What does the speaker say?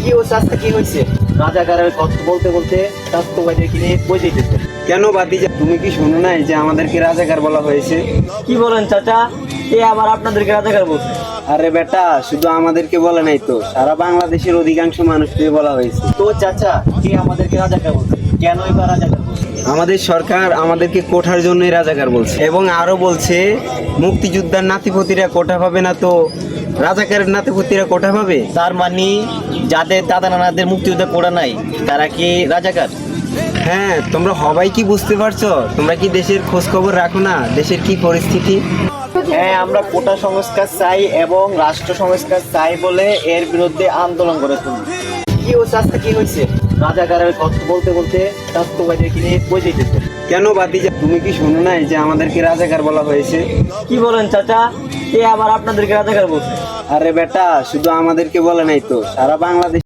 কি ও চাচা কি হয়েছে? রাজাকারের কথা বলতে বলতে স্বাস্থ্য ভাইদের কিনে বই যেতেছে। কেন বাতিজা, তুমি কি শোনো নাই যে আমাদেরকে রাজাকার বলা হয়েছে? কি বলেন চাচা? কে আবার আপনাদেরকে রাজাকার বলছে? আরে বেটা, শুধু আমাদেরকে বলে নাই তো, সারা বাংলাদেশের অধিকাংশ মানুষকে বলা হয়েছে। তো চাচা, কে আমাদেরকে রাজাকার বলছে? কেনই বা রাজাকার বলছে? আমাদের সরকার আমাদেরকে কোঠার জন্যই রাজাকার বলছে, এবং আরো বলছে মুক্তিযোদ্ধার নাতিপতিরা কোঠা পাবে না তো রাজাকারের নাতিপতিরা কোঠা পাবে। তার মানে যাদের দাদা নানাদের মুক্তিযুদ্ধে পড়া নাই তারা কি রাজাকার? হ্যাঁ, তোমরা সবাই কি বুঝতে পারছো? তোমরা কি দেশের খোঁজ খবর রাখো না, দেশের কি পরিস্থিতি? হ্যাঁ, আমরা কোটা সংস্কার চাই এবং রাষ্ট্র সংস্কার চাই বলে এর বিরুদ্ধে আন্দোলন করে তুলি। কি ও চাচা কি হয়েছে? রাজাকারের কথা বলতে বলতে স্বাস্থ্য ভাইদের কিনে বই যেতেছে। কেন বাতিজা, তুমি কি শোনো নাই যে আমাদেরকে রাজাকার বলা হয়েছে? কি বলেন চাচা? কে আবার আপনাদেরকে রাজাকার বলছে? আরে বেটা, শুধু আমাদেরকে বলে নাই তো, সারা বাংলাদেশ